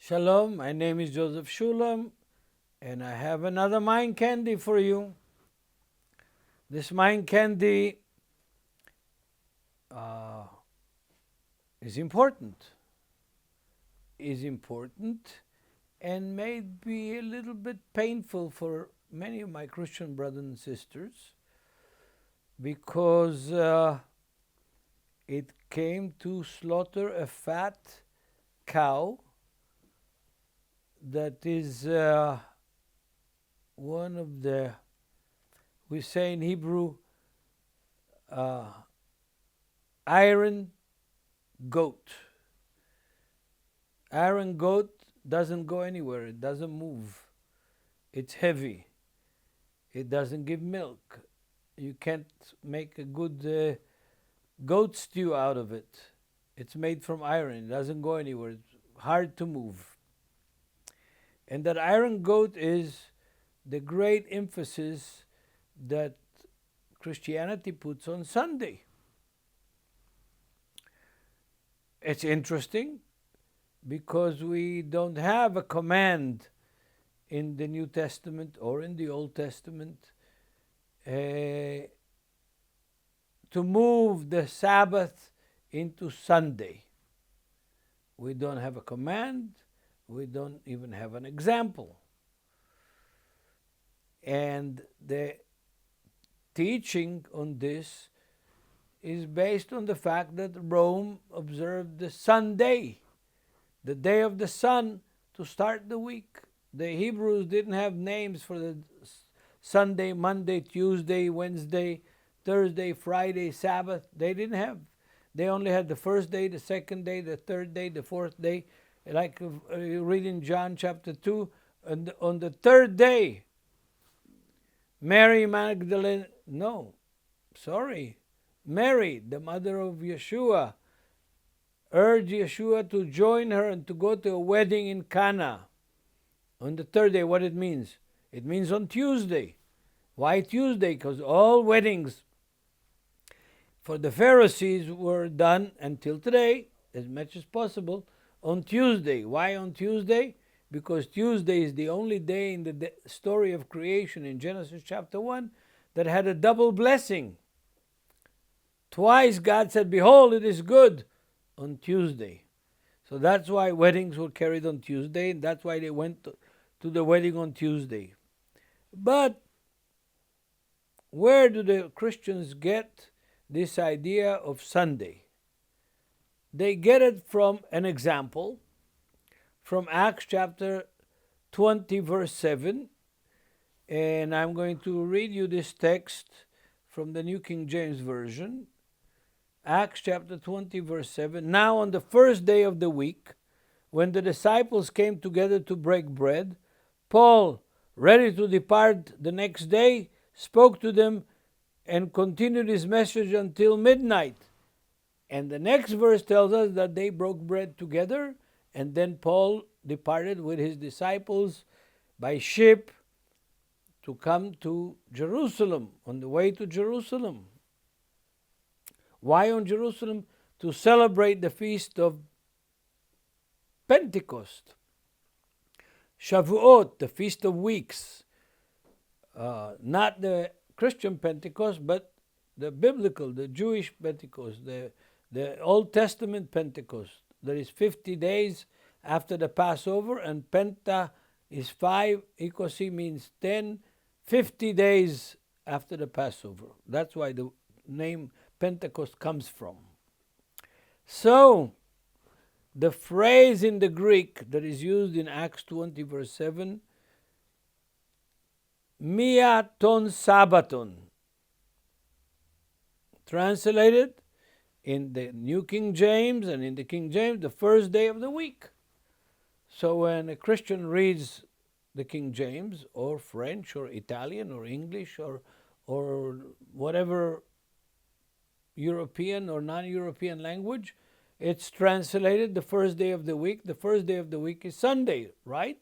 Shalom, my name is Joseph Shulam, and I have another mind candy for you. This mind candy is important. And may be a little bit painful for many of my Christian brothers and sisters because it came to slaughter a fat cow that is one of the, we say in Hebrew, iron goat. Iron goat doesn't go anywhere. It doesn't move. It's heavy. It doesn't give milk. You can't make a good goat stew out of it. It's made from iron. It doesn't go anywhere. It's hard to move. And that iron goat is the great emphasis that Christianity puts on Sunday. It's interesting because we don't have a command in the New Testament or in the Old Testament to move the Sabbath into Sunday. We don't have a command. We don't even have an example. And the teaching on this is based on the fact that Rome observed the Sunday, the day of the sun, to start the week. The Hebrews didn't have names for the Sunday, Monday, Tuesday, Wednesday, Thursday, Friday, Sabbath. They didn't have. They only had the first day, the second day, the third day, the fourth day. Like you read in John chapter 2, and on the third day, Mary Magdalene, Mary, the mother of Yeshua, urged Yeshua to join her and to go to a wedding in Cana. On the third day, what it means? It means on Tuesday. Why Tuesday? Because all weddings for the Pharisees were done until today, as much as possible, on Tuesday. Why on Tuesday? Because Tuesday is the only day in the story of creation in Genesis chapter 1 that had a double blessing. Twice God said, "Behold, it is good," on Tuesday. So that's why weddings were carried on Tuesday, and that's why they went to the wedding on Tuesday. But where do the Christians get this idea of Sunday? They get it from an example from Acts chapter 20, verse 7. And I'm going to read you this text from the New King James Version. Acts chapter 20, verse 7. Now on the first day of the week, when the disciples came together to break bread, Paul, ready to depart the next day, spoke to them and continued his message until midnight. And the next verse tells us that they broke bread together, and then Paul departed with his disciples by ship to come to Jerusalem, on the way to Jerusalem. Why on Jerusalem? To celebrate the feast of Pentecost. Shavuot, the Feast of Weeks. Not the Christian Pentecost, but the biblical, the Jewish Pentecost, the Old Testament Pentecost. There is 50 days after the Passover, and Penta is 5, Ikosi means 10, 50 days after the Passover. That's why the name Pentecost comes from. So, the phrase in the Greek that is used in Acts 20, verse 7, Mia ton Sabbaton, translated in the New King James and in the King James, the first day of the week. So when a Christian reads the King James, or French, or Italian, or English, or whatever European or non-European language, it's translated the first day of the week. The first day of the week is Sunday, right?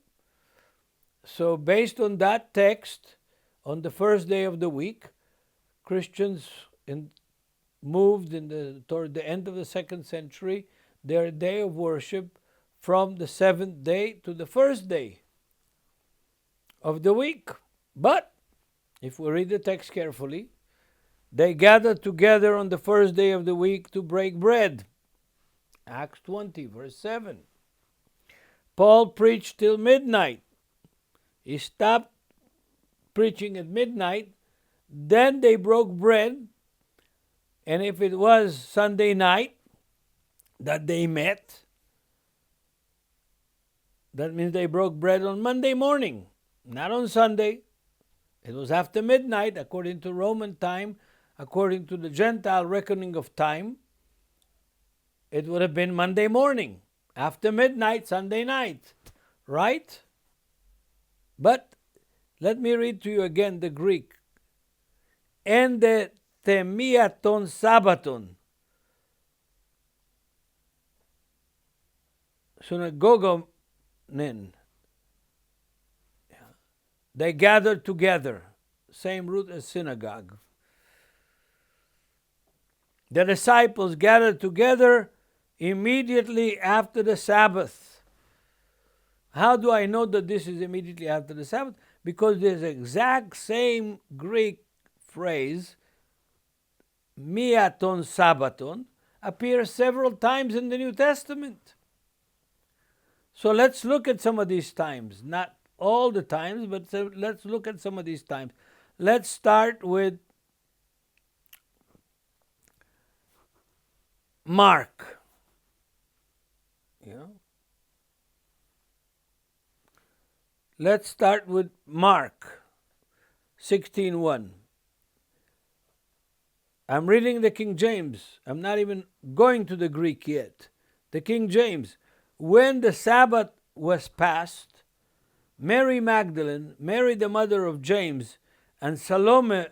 So based on that text, on the first day of the week, Christians moved toward the end of the 2nd century their day of worship from the seventh day to the first day of the week. But if we read the text carefully, they gathered together on the first day of the week to break bread. Acts 20, verse 7. Paul preached till midnight. He stopped preaching at midnight. Then they broke bread. And if it was Sunday night that they met, that means they broke bread on Monday morning, not on Sunday. It was after midnight, according to Roman time, according to the Gentile reckoning of time. It would have been Monday morning, after midnight, Sunday night, right? But let me read to you again the Greek. En de temiaton Sabbaton. Synagogonen. They gathered together. Same root as synagogue. The disciples gathered together immediately after the Sabbath. How do I know that this is immediately after the Sabbath? Because this exact same Greek phrase, miaton Sabbaton, appears several times in the New Testament. So let's look at some of these times. Not all the times, but let's look at some of these times. Let's start with Mark. Let's start with Mark 16:1. I'm reading the King James. I'm not even going to the Greek yet. The King James. When the Sabbath was past, Mary Magdalene, Mary the mother of James, and Salome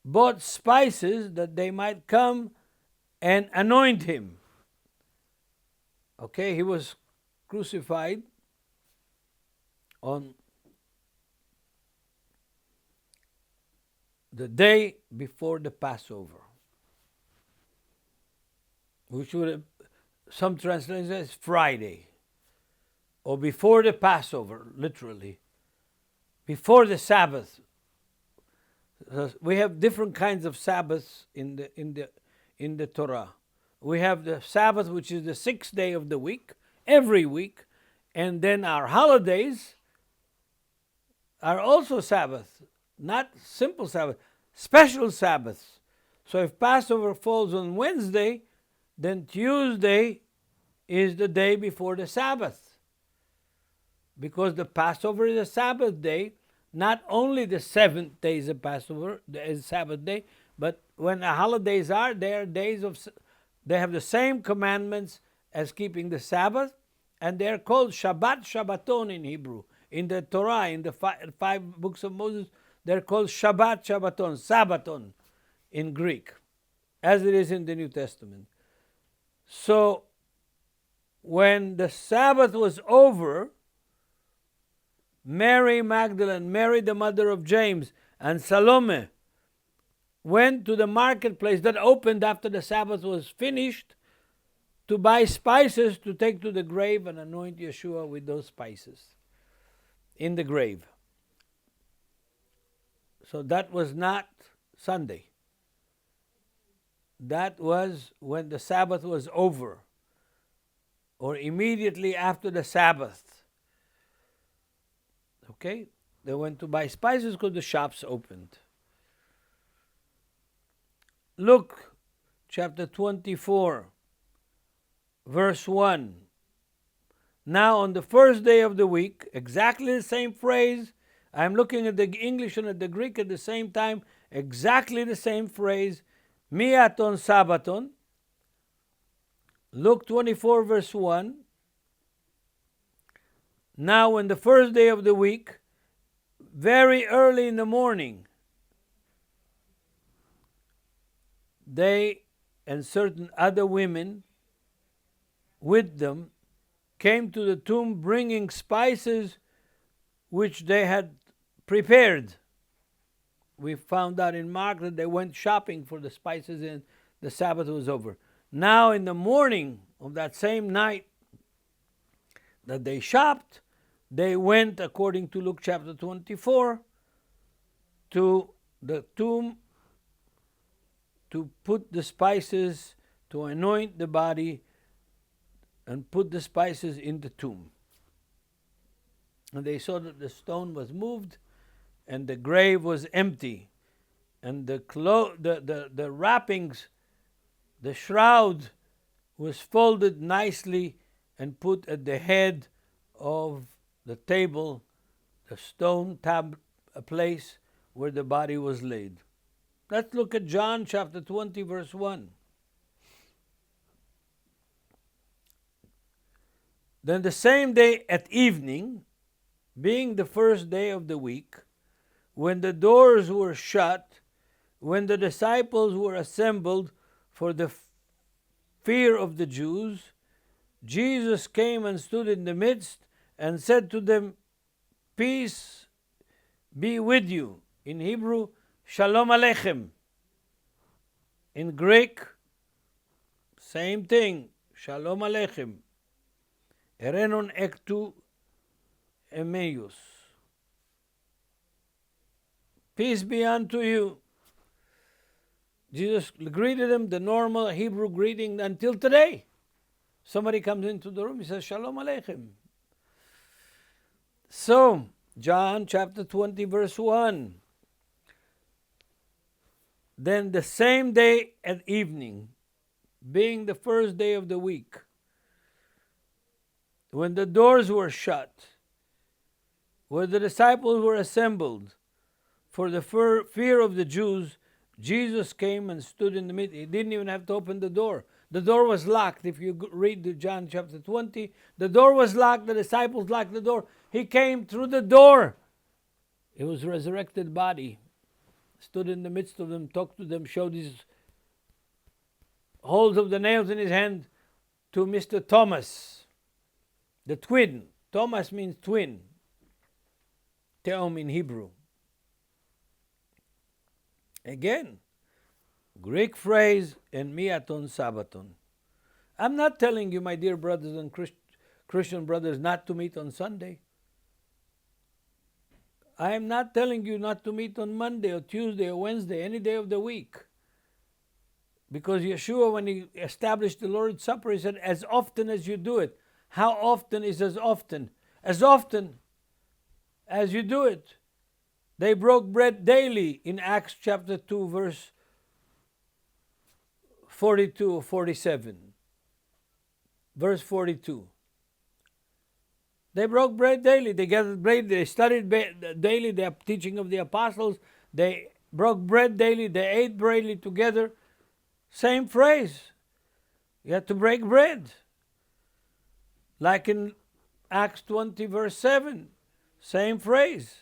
bought spices that they might come and anoint him. Okay, he was crucified on the day before the Passover, which would have, some translations say, Friday, or before the Passover, literally, before the Sabbath. We have different kinds of Sabbaths in the Torah. We have the Sabbath, which is the sixth day of the week, every week, and then our holidays are also Sabbath, not simple Sabbath, special Sabbaths. So if Passover falls on Wednesday, then Tuesday is the day before the Sabbath. Because the Passover is a Sabbath day, not only the seventh day is a Passover, is Sabbath day, but when the holidays are, they are days of, they have the same commandments as keeping the Sabbath, and they are called Shabbat, Shabbaton in Hebrew. In the Torah, in the five books of Moses, they're called Shabbat, Shabbaton, Sabbaton in Greek, as it is in the New Testament. So, when the Sabbath was over, Mary Magdalene, Mary the mother of James, and Salome went to the marketplace that opened after the Sabbath was finished to buy spices to take to the grave and anoint Yeshua with those spices in the grave. So that was not Sunday. That was when the Sabbath was over, or immediately after the Sabbath. Okay? They went to buy spices because the shops opened. Luke chapter 24, verse 1. Now on the first day of the week, exactly the same phrase. I'm looking at the English and at the Greek at the same time. Exactly the same phrase. Miaton Sabbaton. Luke 24, verse 1. Now on the first day of the week, very early in the morning, they and certain other women with them came to the tomb bringing spices which they had prepared. We found out in Mark that they went shopping for the spices and the Sabbath was over. Now in the morning of that same night, that they shopped. They went, according to Luke chapter 24, to the tomb to put the spices, to anoint the body, and put the spices in the tomb. And they saw that the stone was moved, and the grave was empty, and the wrappings, the shroud, was folded nicely and put at the head of the table, the stone a place where the body was laid. Let's look at John chapter 20, verse 1. Then the same day at evening, being the first day of the week, when the doors were shut, when the disciples were assembled for the fear of the Jews, Jesus came and stood in the midst and said to them, "Peace be with you." In Hebrew, Shalom Aleichem. In Greek, same thing, Shalom Aleichem. Erenon ektu emeius. Peace be unto you. Jesus greeted them the normal Hebrew greeting until today. Somebody comes into the room, he says, Shalom Aleichem. So, John chapter 20, verse 1. Then the same day at evening, being the first day of the week, when the doors were shut, where the disciples were assembled for the fear of the Jews, Jesus came and stood in the midst. He didn't even have to open the door. The door was locked. If you read John chapter 20, the door was locked. The disciples locked the door. He came through the door. It was a resurrected body. Stood in the midst of them, talked to them, showed his holes of the nails in his hand to Mr. Thomas, the twin. Thomas means twin. Teom in Hebrew. Again, Greek phrase, en miaton Sabbaton. I'm not telling you, my dear brothers and Christian brothers, not to meet on Sunday. I am not telling you not to meet on Monday or Tuesday or Wednesday, any day of the week. Because Yeshua, when he established the Lord's Supper, he said, as often as you do it. How often is as often? As often as you do it. They broke bread daily in Acts chapter 2, verse 42 or 47. Verse 42. They broke bread daily. They gathered bread. They studied daily the teaching of the apostles. They broke bread daily. They ate daily together. Same phrase. You have to break bread. Like in Acts 20, verse 7. Same phrase.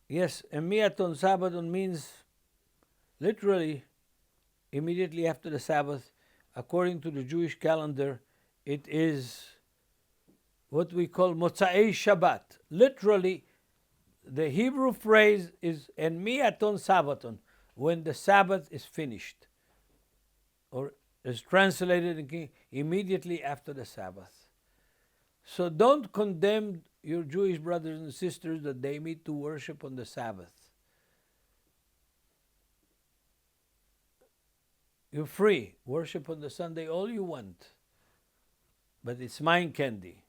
Yes, emiaton Sabbaton means literally immediately after the Sabbath. According to the Jewish calendar, it is what we call Motzai Shabbat. Literally, the Hebrew phrase is en miaton Sabbaton, when the Sabbath is finished, or is translated in immediately after the Sabbath. So don't condemn your Jewish brothers and sisters that they meet to worship on the Sabbath. You're free. Worship on the Sunday all you want. But it's mind candy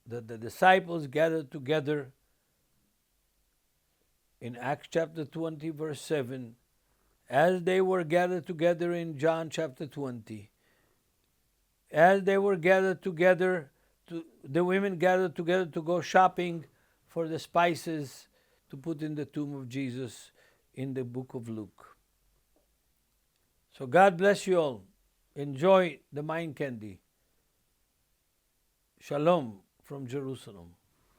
that the disciples gathered together in Acts chapter 20, verse 7, as they were gathered together in John chapter 20, as they were gathered together, the women gathered together to go shopping for the spices to put in the tomb of Jesus in the book of Luke. So God bless you all. Enjoy the mind candy. Shalom from Jerusalem.